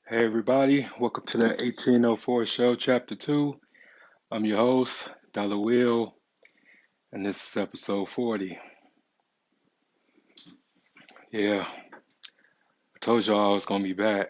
Hey everybody, welcome to the 1804 show, chapter 2. I'm your host, Dollar Will, and this is episode 40. Yeah, I told y'all I was gonna be back.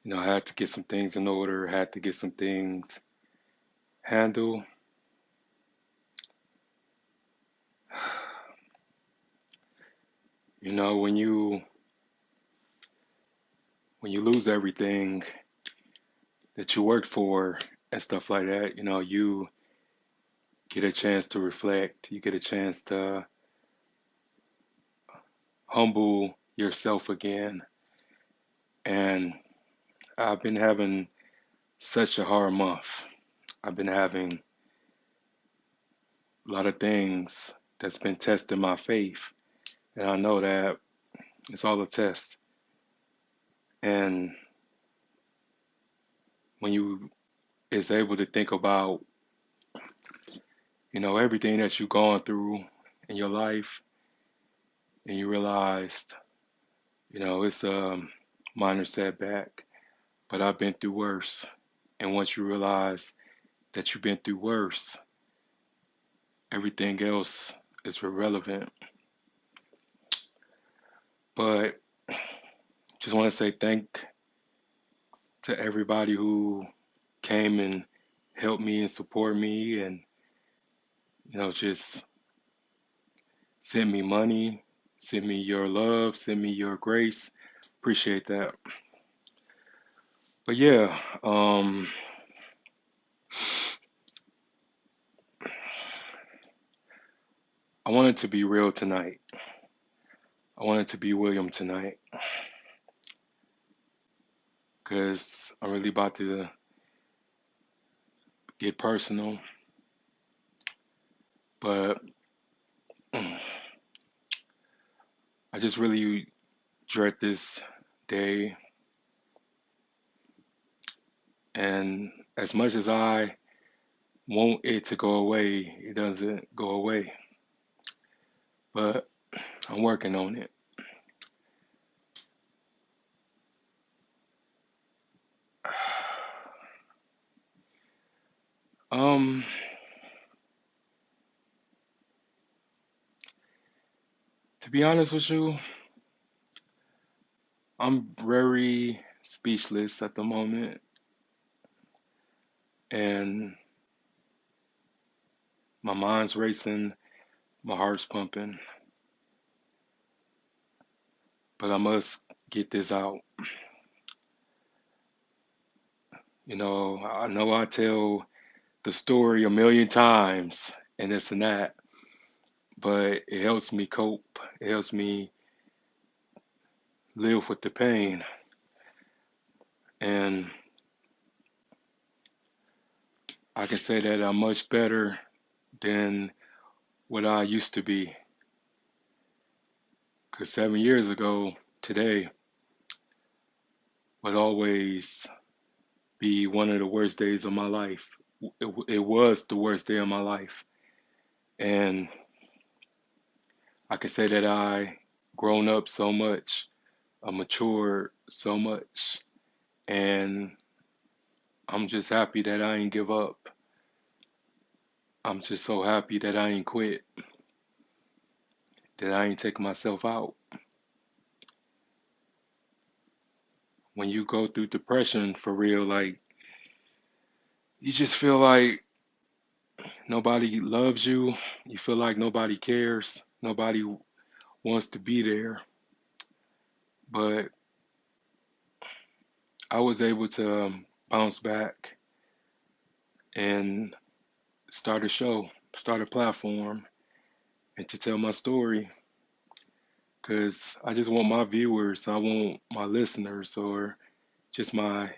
I had to get some things in order, had to get some things handled. When you lose everything that you worked for and stuff like that, you get a chance to reflect, you get a chance to humble yourself again. And I've been having such a hard month. I've been having a lot of things that's been testing my faith. And I know that it's all a test. And when you is able to think about, everything that you've gone through in your life and you realized, it's a minor setback, but I've been through worse. And once you realize that you've been through worse, everything else is irrelevant. But just want to say thank to everybody who came and helped me and support me and just send me money, send me your love, send me your grace. Appreciate that. But yeah, I wanted to be real tonight. I wanted to be William tonight because I'm really about to get personal. But I just really dread this day. And as much as I want it to go away, it doesn't go away. But I'm working on it. Um, to be honest with you, I'm very speechless at the moment, and my mind's racing, my heart's pumping, but I must get this out. I know I tell the story a million times and this and that, but it helps me cope. It helps me live with the pain, and I can say that I'm much better than what I used to be. Because 7 years ago, today would always be one of the worst days of my life. It was the worst day of my life. And I can say that I grown up so much, I matured so much, and I'm just happy that I ain't give up. I'm just so happy that I ain't quit, that I ain't take myself out. When you go through depression for real, like you just feel like nobody loves you. You feel like nobody cares. Nobody wants to be there. But I was able to bounce back and start a show, start a platform, and to tell my story. Because I just want my viewers, I want my listeners, or just my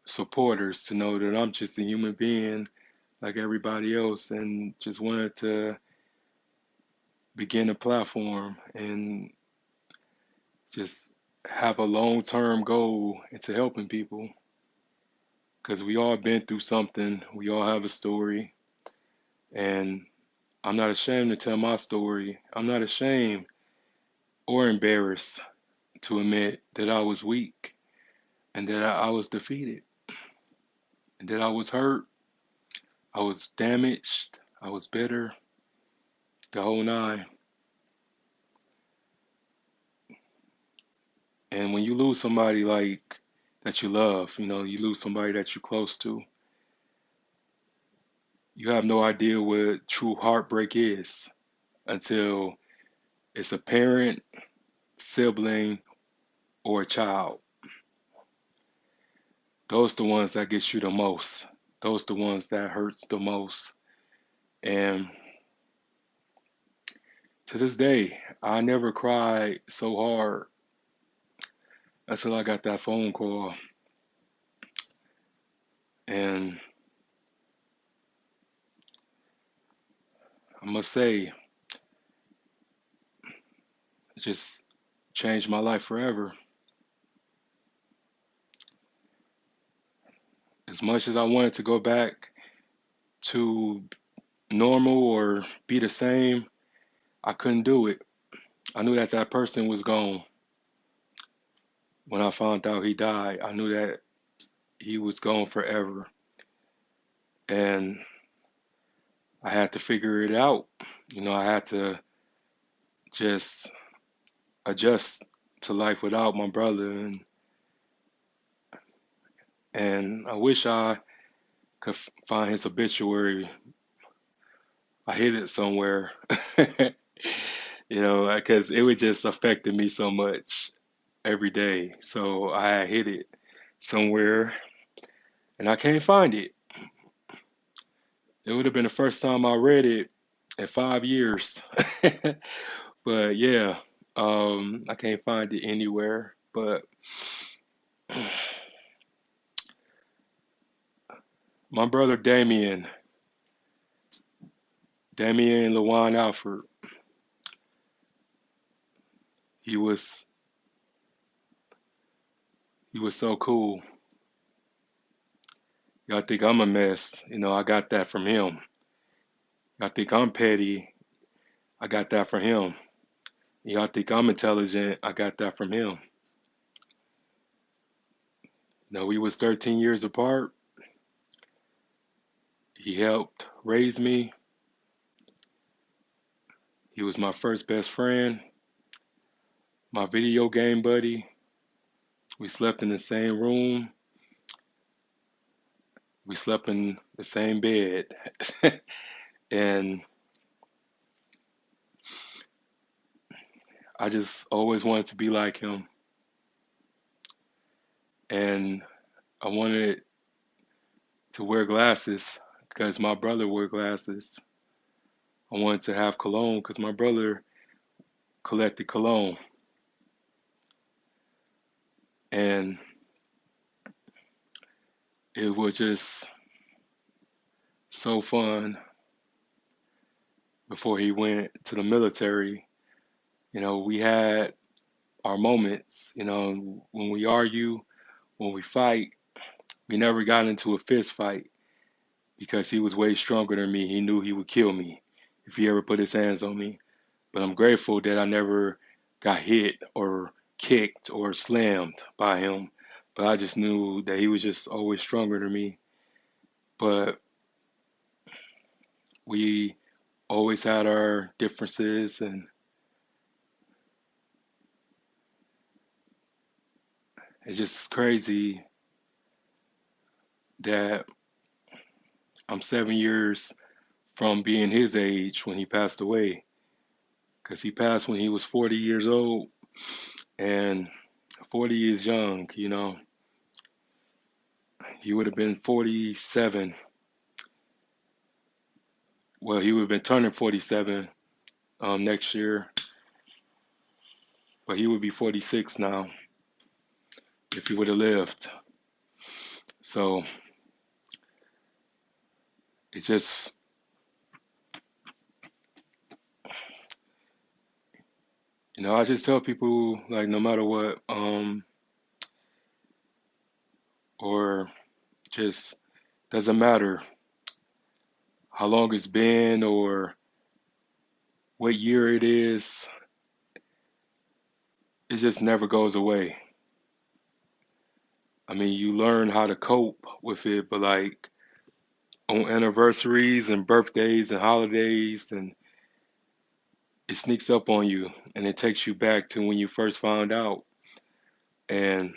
supporters to know that I'm just a human being like everybody else and just wanted to begin a platform and just have a long term goal into helping people. Because we all been through something, we all have a story, and I'm not ashamed to tell my story. I'm not ashamed or embarrassed to admit that I was weak. and that I was defeated, and that I was hurt, I was damaged, I was bitter, the whole nine. And when you lose somebody like that you love, you lose somebody that you're close to, you have no idea what true heartbreak is until it's a parent, sibling, or a child. Those the ones that get you the most. Those the ones that hurts the most. And to this day, I never cried so hard until I got that phone call. And I must say, it just changed my life forever. As much as I wanted to go back to normal or be the same, I couldn't do it. I knew that that person was gone. When I found out he died, I knew that he was gone forever. And I had to figure it out. I had to just adjust to life without my brother. And I wish I could find his obituary. I hid it somewhere, because it was just affecting me so much every day. So I hid it somewhere and I can't find it. It would have been the first time I read it in 5 years. But yeah, I can't find it anywhere. But my brother Damien Lawan Alford, he was he was so cool. Y'all think I'm a mess, I got that from him. Y'all think I'm petty, I got that from him. Y'all think I'm intelligent, I got that from him. We was 13 years apart. He helped raise me. He was my first best friend, my video game buddy. We slept in the same room. We slept in the same bed. And I just always wanted to be like him. And I wanted to wear glasses because my brother wore glasses. I wanted to have cologne because my brother collected cologne. And it was just so fun before he went to the military. We had our moments, when we argue, when we fight. We never got into a fist fight because he was way stronger than me. He knew he would kill me if he ever put his hands on me. But I'm grateful that I never got hit or kicked or slammed by him. But I just knew that he was just always stronger than me. But we always had our differences, and it's just crazy that I'm 7 years from being his age when he passed away. Because he passed when he was 40 years old, and 40 is young. He would have been 47. Well, he would have been turning 47 next year, but he would be 46 now if he would have lived. So it just, I just tell people like no matter what, or just doesn't matter how long it's been or what year it is, it just never goes away. I mean, you learn how to cope with it, but like on anniversaries and birthdays and holidays, and it sneaks up on you and it takes you back to when you first found out. And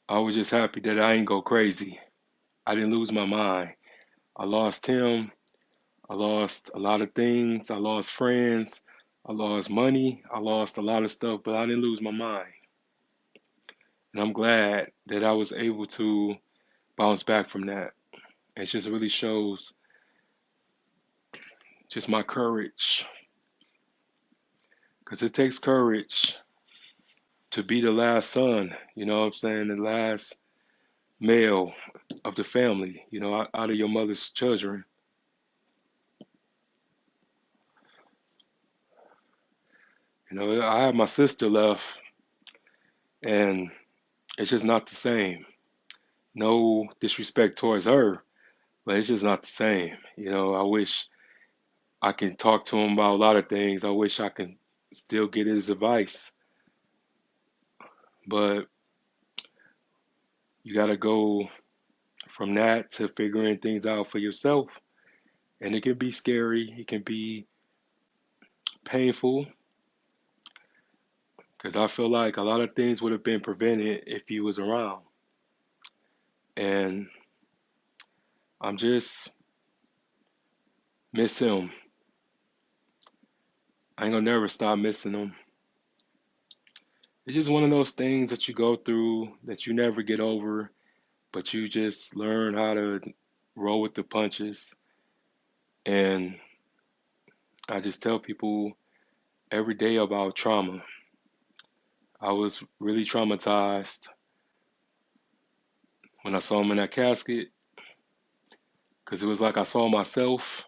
I was just happy that I didn't go crazy. I didn't lose my mind. I lost him. I lost a lot of things. I lost friends. I lost money. I lost a lot of stuff, but I didn't lose my mind. And I'm glad that I was able to bounce back from that. It just really shows just my courage. Because it takes courage to be the last son, you know what I'm saying? The last male of the family, you know, out of your mother's children. You know, I have my sister left, and it's just not the same. No disrespect towards her, but it's just not the same. You know, I wish I can talk to him about a lot of things. I wish I can still get his advice, but you got to go from that to figuring things out for yourself. And it can be scary, it can be painful, because I feel like a lot of things would have been prevented if he was around. And I'm just miss him. I ain't gonna never stop missing him. It's just one of those things that you go through that you never get over, but you just learn how to roll with the punches. And I just tell people every day about trauma. I was really traumatized when I saw him in that casket because it was like I saw myself.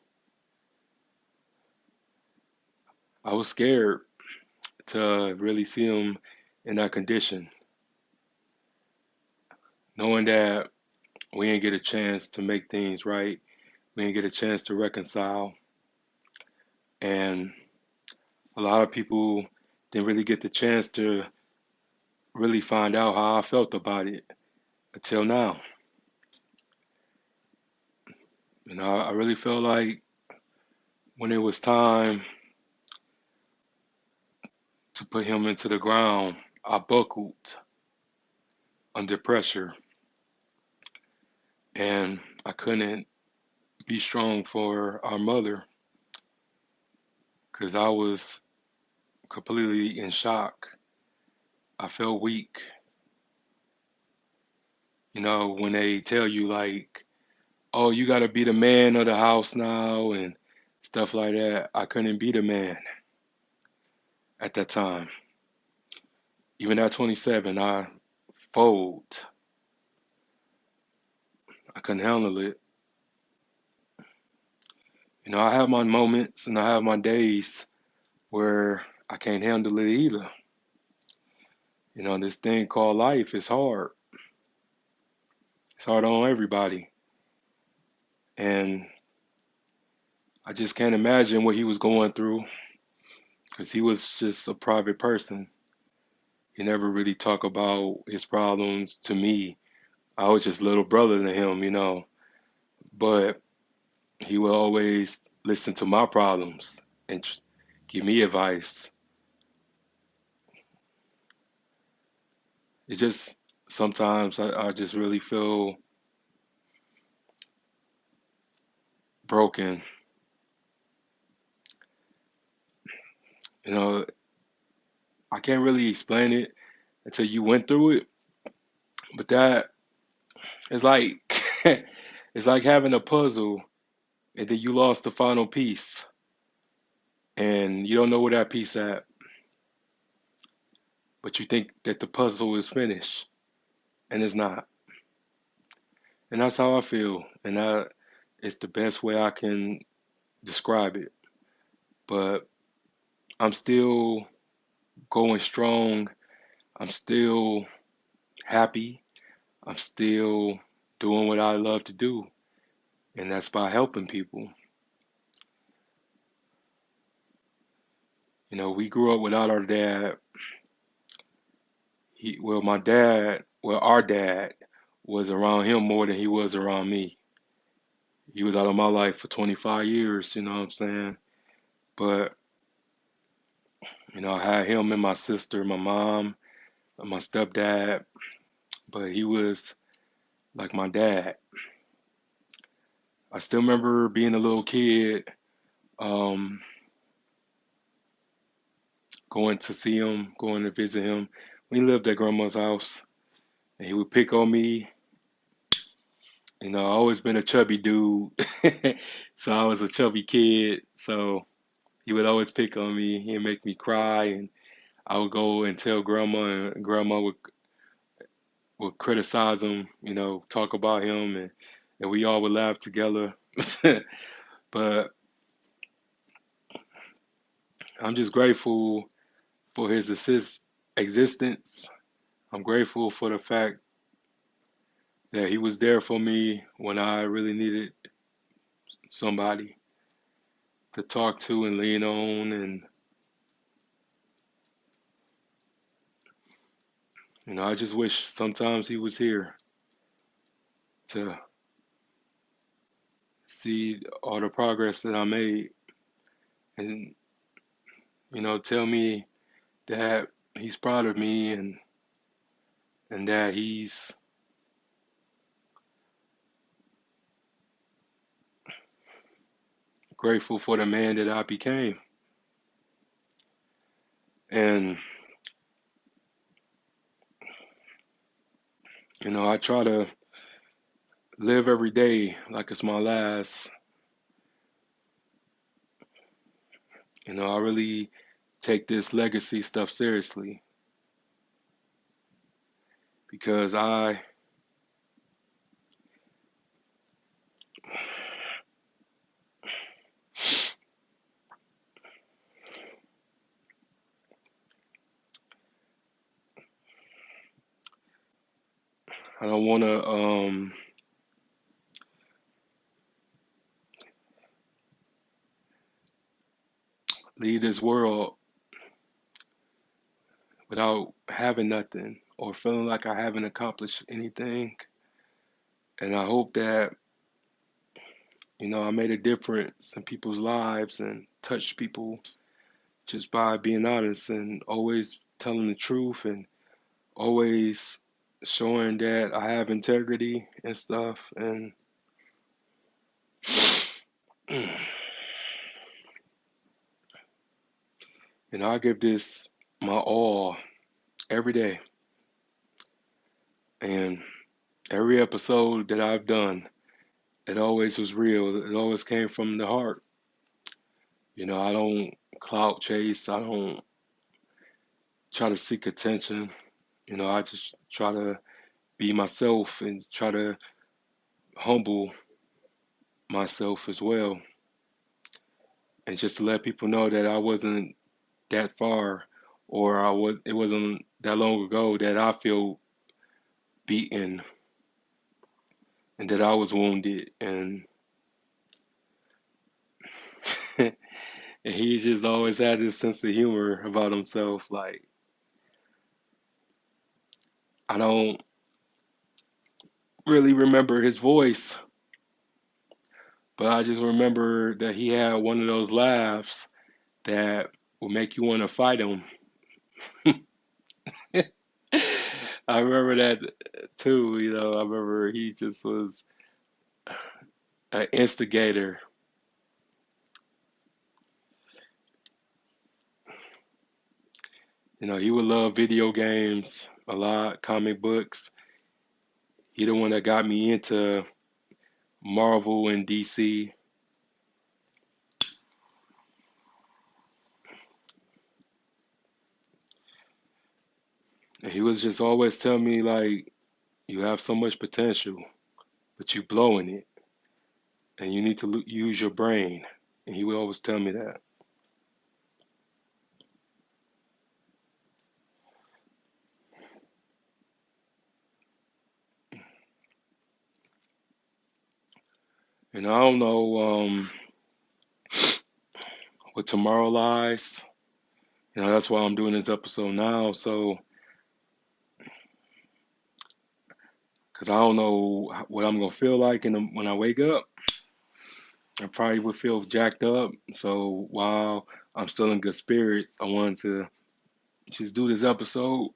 I was scared to really see him in that condition, knowing that we didn't get a chance to make things right. We didn't get a chance to reconcile. And a lot of people didn't really get the chance to really find out how I felt about it until now. You know, I really felt like when it was time to put him into the ground, I buckled under pressure and I couldn't be strong for our mother because I was completely in shock. I felt weak. You know, when they tell you, like, oh, you got to be the man of the house now and stuff like that, I couldn't be the man at that time. Even at 27, I fold. I couldn't handle it. You know, I have my moments and I have my days where I can't handle it either. You know, this thing called life is hard. It's hard on everybody. And I just can't imagine what he was going through because he was just a private person. He never really talked about his problems to me. I was just little brother to him, you know. But he would always listen to my problems and give me advice. It's just sometimes I just really feel broken. You know, I can't really explain it until you went through it, but that is like it's like having a puzzle and then you lost the final piece and you don't know where that piece at, but you think that the puzzle is finished and it's not. And that's how I feel, and that it's the best way I can describe it. But I'm still going strong. I'm still happy. I'm still doing what I love to do, and that's by helping people. You know, we grew up without our dad. our dad was around him more than he was around me. He was out of my life for 25 years, you know what I'm saying? But, I had him and my sister, my mom, and my stepdad, but he was like my dad. I still remember being a little kid, um, going to see him, going to visit him. We lived at grandma's house, and he would pick on me. I always been a chubby dude, so I was a chubby kid. So he would always pick on me. He'd make me cry, and I would go and tell grandma, and grandma would criticize him, talk about him, and we all would laugh together. But I'm just grateful for his existence. I'm grateful for the fact that he was there for me when I really needed somebody to talk to and lean on. And, I just wish sometimes he was here to see all the progress that I made and, tell me that he's proud of me and that he's grateful for the man that I became. And, I try to live every day like it's my last. I really take this legacy stuff seriously because I don't want to leave this world without having nothing or feeling like I haven't accomplished anything. And I hope that, I made a difference in people's lives and touched people just by being honest and always telling the truth and always showing that I have integrity and stuff. And I give this my all every day. And every episode that I've done, it always was real. It always came from the heart. I don't clout chase. I don't try to seek attention. I just try to be myself and try to humble myself as well. And just to let people know that I wasn't that far or it wasn't that long ago that I feel beaten and that I was wounded and and he just always had this sense of humor about himself. Like I don't really remember his voice, but I just remember that he had one of those laughs that will make you want to fight him. I remember that too, I remember he just was an instigator. He would love video games a lot, comic books. He the one that got me into Marvel and DC. And he was just always telling me like, you have so much potential, but you blowing it, and you need to use your brain. And he would always tell me that. And I don't know what tomorrow lies. That's why I'm doing this episode now. So because I don't know what I'm gonna feel like when I wake up. I probably would feel jacked up. So while I'm still in good spirits, I wanted to just do this episode.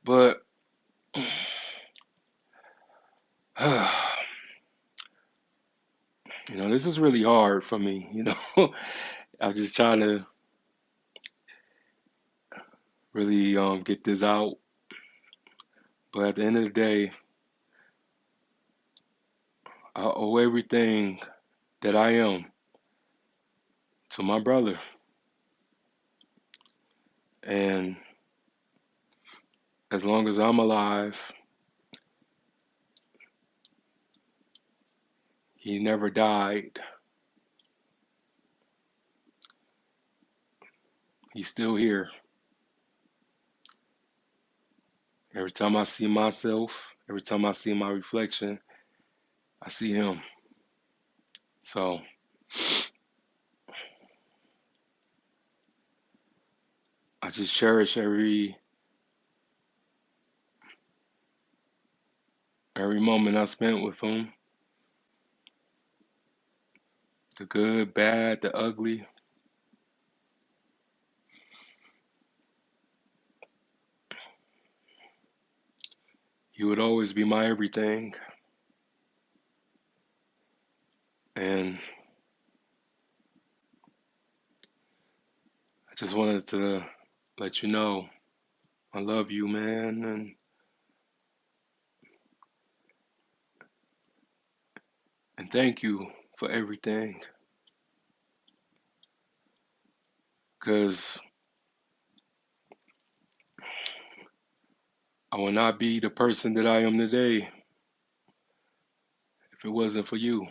But this is really hard for me. I'm just trying to really get this out. But at the end of the day, I owe everything that I am to my brother. And as long as I'm alive, he never died. He's still here. Every time I see myself, every time I see my reflection, I see him. So I just cherish every moment I spent with him, the good, bad, the ugly. He would always be my everything. And I just wanted to let you know I love you, man, and thank you for everything. Because I would not be the person that I am today if it wasn't for you.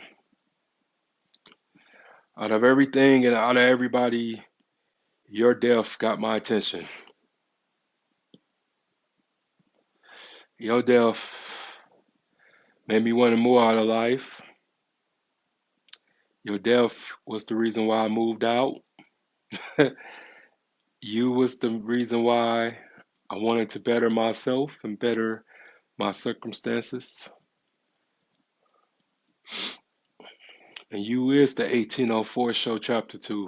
Out of everything and out of everybody, your death got my attention. Your death made me want to move out of life. Your death was the reason why I moved out. You was the reason why I wanted to better myself and better my circumstances. And you is the 1804 show chapter 2.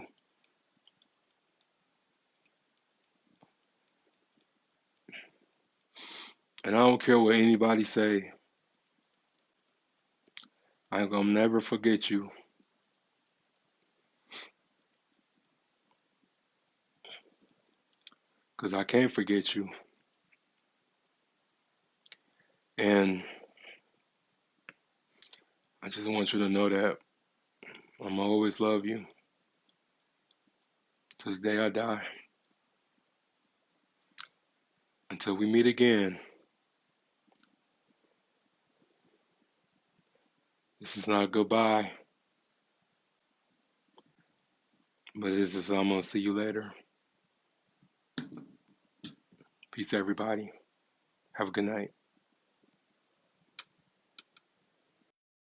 And I don't care what anybody say. I'm gonna never forget you. Because I can't forget you. And I just want you to know that I'm always love you till the day I die. Until we meet again. This is not a goodbye, but this is I'm gonna see you later. Peace, everybody. Have a good night.